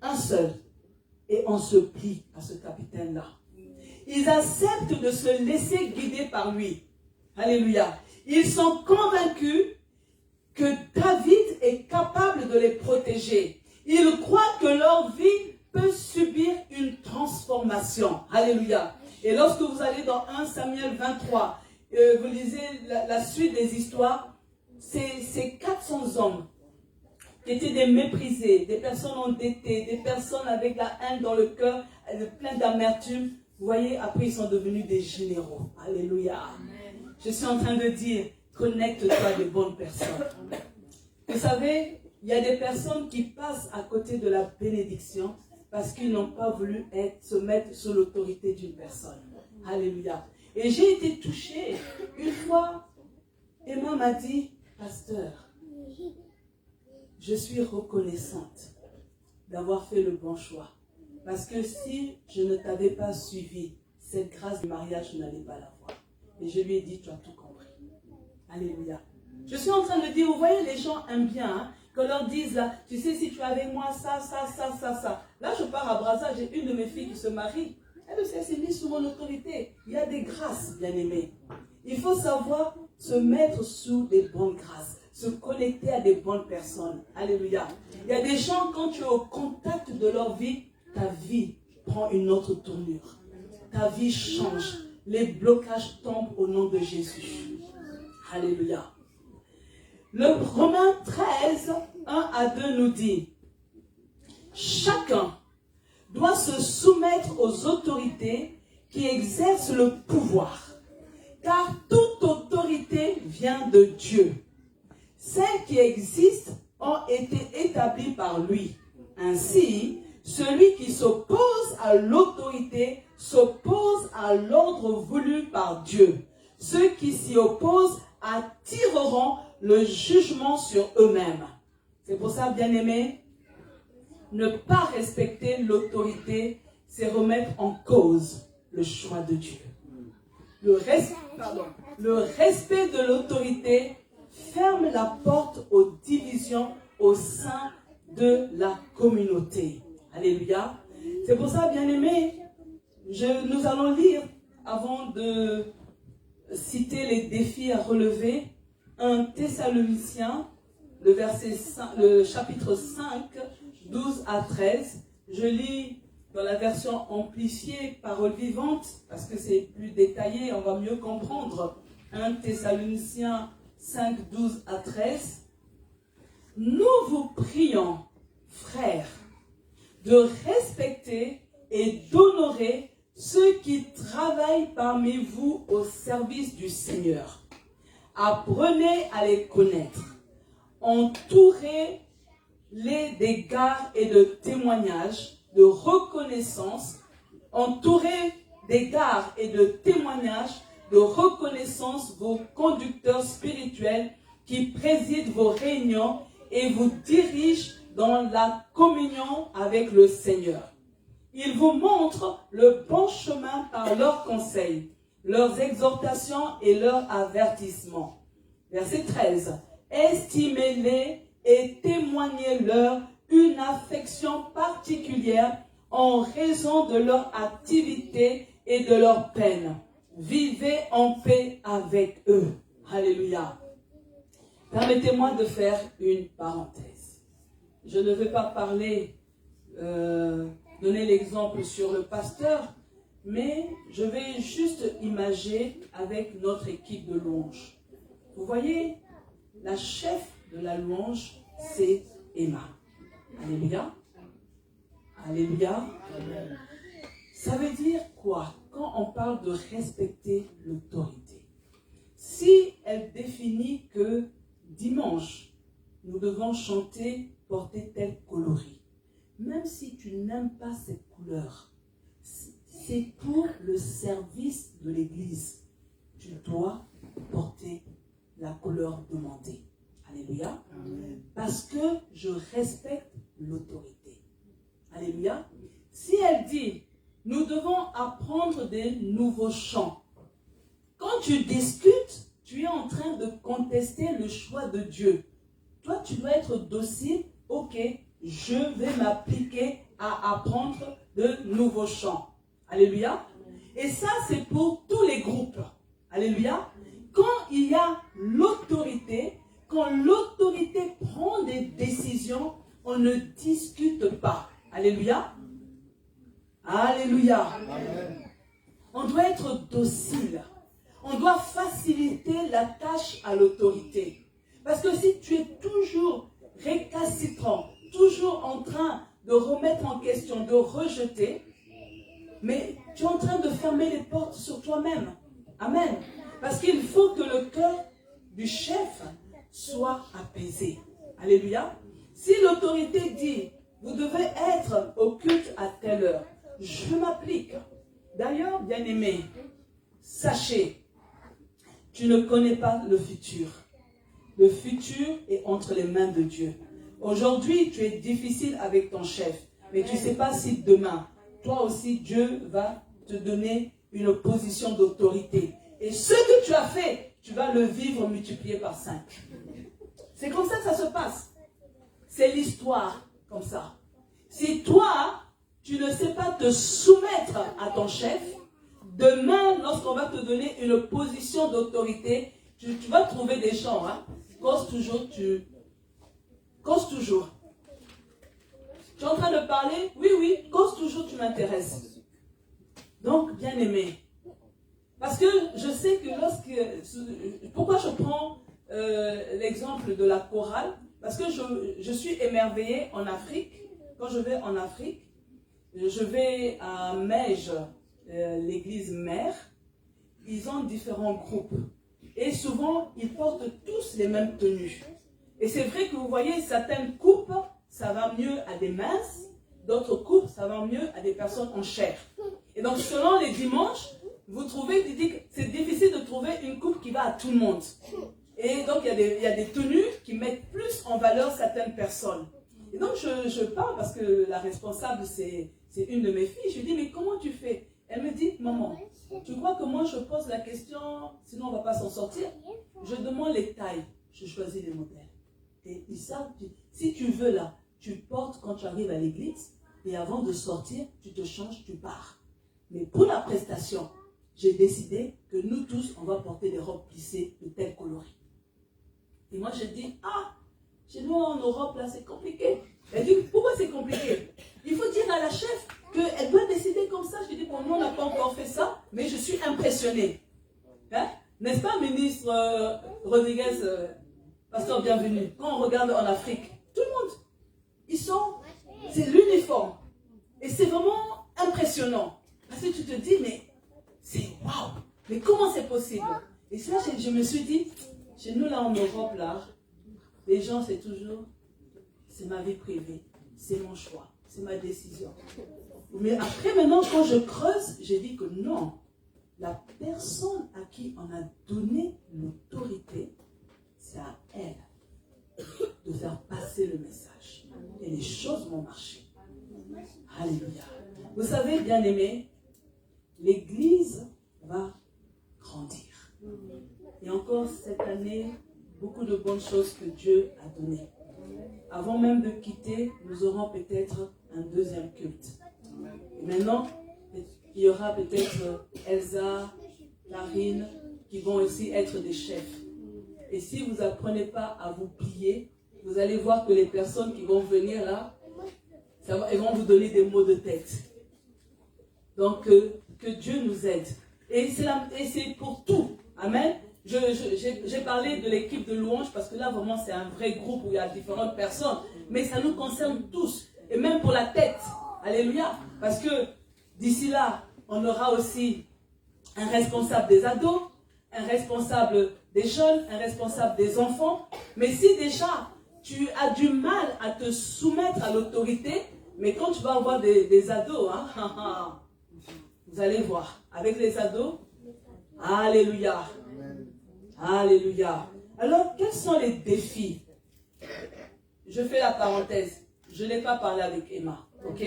A: Un seul. Et on se plie à ce capitaine-là. Ils acceptent de se laisser guider par lui. Alléluia. Ils sont convaincus que David est capable de les protéger. Ils croient que leur vie peut subir une transformation. Alléluia. Et lorsque vous allez dans 1 Samuel 23, vous lisez la suite des histoires, c'est 400 hommes qui étaient des méprisés, des personnes endettées, des personnes avec la haine dans le cœur, plein d'amertume. Vous voyez, après ils sont devenus des généraux. Alléluia. Amen. Je suis en train de dire, connecte-toi à des bonnes personnes. Vous savez, il y a des personnes qui passent à côté de la bénédiction parce qu'ils n'ont pas voulu se mettre sous l'autorité d'une personne. Alléluia. Et j'ai été touchée. Une fois, Emma m'a dit, pasteur, je suis reconnaissante d'avoir fait le bon choix. Parce que si je ne t'avais pas suivi, cette grâce du mariage, je n'allais pas l'avoir. Et je lui ai dit, tu as tout compris. Alléluia. Je suis en train de dire, vous voyez, les gens aiment bien, hein, qu'on leur dise, là, tu sais, si tu es avec moi, ça. Là, je pars à Brazza, j'ai une de mes filles qui se marie. Elle s'est mise sous mon autorité. Il y a des grâces, bien-aimés. Il faut savoir se mettre sous des bonnes grâces, se connecter à des bonnes personnes. Alléluia. Il y a des gens, quand tu es au contact de leur vie, ta vie prend une autre tournure. Ta vie change. Les blocages tombent au nom de Jésus. Alléluia. Le Romains 13, 1 à 2 nous dit, chacun doit se soumettre aux autorités qui exercent le pouvoir, car toute autorité vient de Dieu. Celles qui existent ont été établies par lui. Ainsi, celui qui s'oppose à l'autorité s'oppose à l'ordre voulu par Dieu. Ceux qui s'y opposent attireront le jugement sur eux-mêmes. C'est pour ça, bien-aimés, ne pas respecter l'autorité, c'est remettre en cause le choix de Dieu. Le respect de l'autorité ferme la porte aux divisions au sein de la communauté. Alléluia. C'est pour ça, bien-aimés, nous allons lire, avant de citer les défis à relever, 1 Thessaloniciens, le chapitre 5, 12 à 13. Je lis dans la version amplifiée, parole vivante, parce que c'est plus détaillé, on va mieux comprendre. 1 Thessaloniciens 5, 12 à 13. Nous vous prions, frères, de respecter et d'honorer ceux qui travaillent parmi vous au service du Seigneur. Apprenez à les connaître. Entourez-les d'égards et de témoignages, de reconnaissance. Entourez d'égards et de témoignages, de reconnaissance vos conducteurs spirituels qui président vos réunions et vous dirigent dans la communion avec le Seigneur. Ils vous montrent le bon chemin par leurs conseils, leurs exhortations et leurs avertissements. Verset 13. Estimez-les et témoignez-leur une affection particulière en raison de leur activité et de leur peine. Vivez en paix avec eux. Alléluia. Permettez-moi de faire une parenthèse. Je ne vais pas parler, donner l'exemple sur le pasteur, mais je vais juste imager avec notre équipe de louange. Vous voyez, la chef de la louange, c'est Emma. Alléluia. Alléluia. Ça veut dire quoi quand on parle de respecter l'autorité? Si elle définit que dimanche, nous devons chanter, porter tel coloris, même si tu n'aimes pas cette couleur, c'est pour le service de l'Église. Tu dois porter la couleur demandée. Alléluia. Amen. Parce que je respecte l'autorité. Alléluia. Si elle dit, nous devons apprendre des nouveaux chants. Quand tu discutes, tu es en train de contester le choix de Dieu. Toi, tu dois être docile. Ok, je vais m'appliquer à apprendre de nouveaux chants. Alléluia. Et ça, c'est pour tous les groupes. Alléluia. Quand il y a l'autorité, quand l'autorité prend des décisions, on ne discute pas. Alléluia. Alléluia. Amen. On doit être docile. On doit faciliter la tâche à l'autorité. Parce que si tu es toujours récalcitrant, toujours en train de remettre en question, de rejeter, mais tu es en train de fermer les portes sur toi-même. Amen. Parce qu'il faut que le cœur du chef soit apaisé. Alléluia. Si l'autorité dit, vous devez être au culte à telle heure, je m'applique. D'ailleurs, bien-aimé, sachez, tu ne connais pas le futur. Le futur est entre les mains de Dieu. Aujourd'hui, tu es difficile avec ton chef, mais tu ne sais pas si demain, toi aussi, Dieu va te donner une position d'autorité. Et ce que tu as fait, tu vas le vivre multiplié par 5. C'est comme ça que ça se passe. C'est l'histoire comme ça. Si toi, tu ne sais pas te soumettre à ton chef, demain, lorsqu'on va te donner une position d'autorité, tu vas trouver des gens. Hein? Cause toujours, cause toujours. Tu es en train de parler? Oui, cause toujours, tu m'intéresses. Donc, bien aimé. Parce que je sais que pourquoi je prends l'exemple de la chorale? Parce que je suis émerveillée en Afrique. Quand je vais en Afrique, je vais à Mège, l'église mère. Ils ont différents groupes. Et souvent, ils portent tous les mêmes tenues. Et c'est vrai que vous voyez, certaines coupes, ça va mieux à des minces. D'autres coupes, ça va mieux à des personnes en chair. Et donc, selon les dimanches, vous trouvez, c'est difficile de trouver une coupe qui va à tout le monde. Et donc, il y a des tenues qui mettent plus en valeur certaines personnes. Et donc, je parle parce que la responsable, c'est une de mes filles. Je lui dis, mais comment tu fais? Elle me dit, maman, tu crois que moi, je pose la question, sinon on ne va pas s'en sortir? Je demande les tailles, je choisis les modèles. Et ils savent, si tu veux là, tu portes quand tu arrives à l'église, et avant de sortir, tu te changes, tu pars. Mais pour la prestation, j'ai décidé que nous tous, on va porter des robes plissées de tel coloris. Et moi, je dis, chez nous en Europe, là, c'est compliqué. Elle dit, pourquoi c'est compliqué? Il faut dire à la chef qu'elle doit décider comme ça. Je dis, bon, nous, on n'a pas encore fait ça, mais je suis impressionnée. Hein? N'est-ce pas, ministre Rodriguez, pasteur bienvenue? Quand on regarde en Afrique, tout le monde, c'est l'uniforme. Et c'est vraiment impressionnant. Parce que tu te dis, mais c'est waouh! Mais comment c'est possible? Et ça, je me suis dit, chez nous, là, en Europe, là, les gens, c'est toujours, c'est ma vie privée, c'est mon choix, c'est ma décision. Mais après, maintenant, quand je creuse, j'ai dit que non, la personne à qui on a donné l'autorité, c'est à elle de faire passer le message. Et les choses vont marcher. Alléluia. Vous savez, bien aimé, l'Église va grandir. Et encore cette année, beaucoup de bonnes choses que Dieu a données. Avant même de quitter, nous aurons peut-être un deuxième culte. Et maintenant, il y aura peut-être Elsa, Karine, qui vont aussi être des chefs. Et si vous n'apprenez pas à vous plier, vous allez voir que les personnes qui vont venir là, elles vont vous donner des maux de tête. Donc, que Dieu nous aide. Et c'est pour tout. Amen. J'ai parlé de l'équipe de louange parce que là, vraiment, c'est un vrai groupe où il y a différentes personnes. Mais ça nous concerne tous. Et même pour la tête. Alléluia. Parce que d'ici là, on aura aussi un responsable des ados, un responsable des jeunes, un responsable des enfants. Mais si déjà tu as du mal à te soumettre à l'autorité, mais quand tu vas avoir des ados, hein, vous allez voir, avec les ados, alléluia. Alléluia. Alors, quels sont les défis? Je fais la parenthèse. Je n'ai pas parlé avec Emma, ok?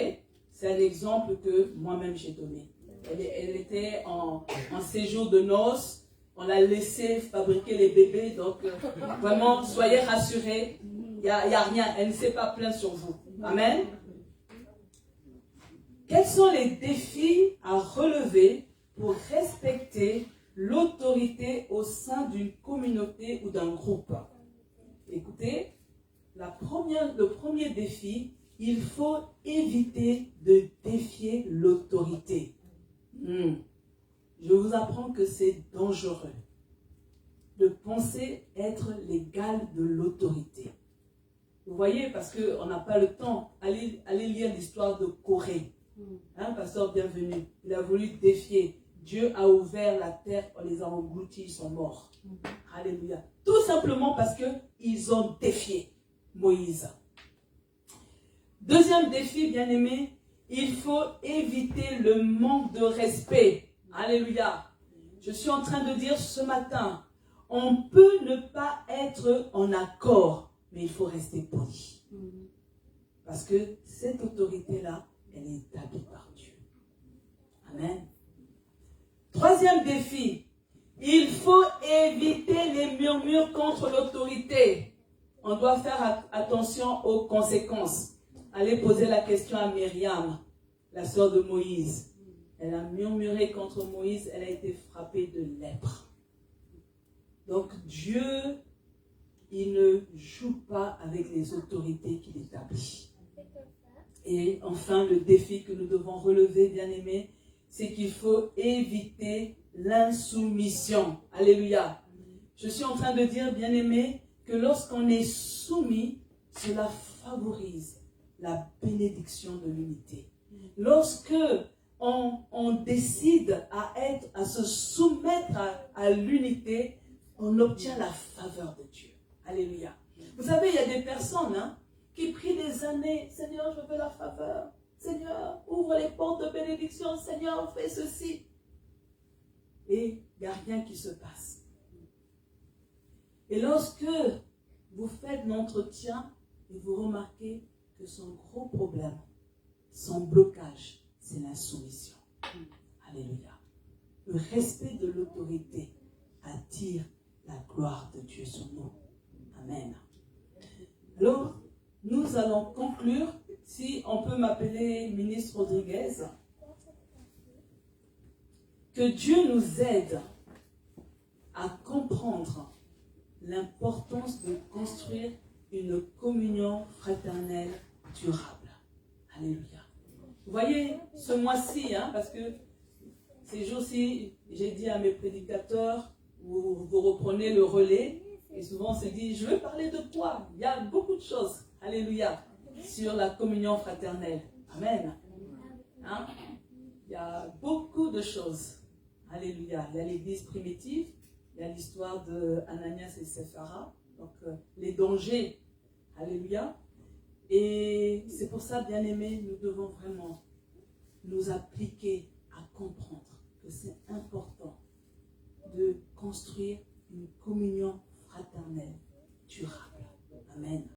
A: C'est un exemple que moi-même j'ai donné. Elle était en séjour de noces. On l'a laissé fabriquer les bébés. Donc, vraiment, soyez rassurés. Il n'y a rien. Elle ne s'est pas plainte sur vous. Amen. Quels sont les défis à relever pour respecter l'autorité au sein d'une communauté ou d'un groupe? Écoutez, le premier défi, il faut éviter de défier l'autorité. Je vous apprends que c'est dangereux de penser être l'égal de l'autorité. Vous voyez, parce qu'on n'a pas le temps, allez lire l'histoire de Corée. Hein, pasteur, bienvenue. Il a voulu défier. Dieu a ouvert la terre, on les a engloutis, ils sont morts. Alléluia. Tout simplement parce qu'ils ont défié Moïse. Deuxième défi, bien-aimé, il faut éviter le manque de respect. Alléluia. Je suis en train de dire ce matin, on peut ne pas être en accord, mais il faut rester poli. Parce que cette autorité-là, elle est établie par Dieu. Amen. Troisième défi, il faut éviter les murmures contre l'autorité. On doit faire attention aux conséquences. Allez poser la question à Myriam, la sœur de Moïse. Elle a murmuré contre Moïse, elle a été frappée de lèpre. Donc Dieu, il ne joue pas avec les autorités qu'il établit. Et enfin, le défi que nous devons relever, bien-aimés, c'est qu'il faut éviter l'insoumission. Alléluia. Je suis en train de dire, bien-aimés, que lorsqu'on est soumis, cela favorise la bénédiction de l'unité. Lorsque on décide à se soumettre à l'unité, on obtient la faveur de Dieu. Alléluia. Vous savez, il y a des personnes qui prient des années. Seigneur, je veux la faveur. Seigneur, ouvre les portes de bénédiction. Seigneur, fais ceci. Et il n'y a rien qui se passe. Et lorsque vous faites l'entretien et vous remarquez que son gros problème, son blocage, c'est l'insoumission. Alléluia. Le respect de l'autorité attire la gloire de Dieu sur nous. Amen. Alors, nous allons conclure. Si on peut m'appeler ministre Rodriguez. Que Dieu nous aide à comprendre l'importance de construire une communion fraternelle durable. Alléluia. Vous voyez, ce mois-ci, parce que ces jours-ci, j'ai dit à mes prédicateurs, vous reprenez le relais, et souvent on se dit, je veux parler de quoi? Il y a beaucoup de choses, alléluia, sur la communion fraternelle. Amen. Il y a beaucoup de choses. Alléluia. Il y a l'église primitive, il y a l'histoire de Ananias et Séphara, donc les dangers. Alléluia. Et c'est pour ça, bien-aimés, nous devons vraiment nous appliquer à comprendre que c'est important de construire une communion fraternelle durable. Amen.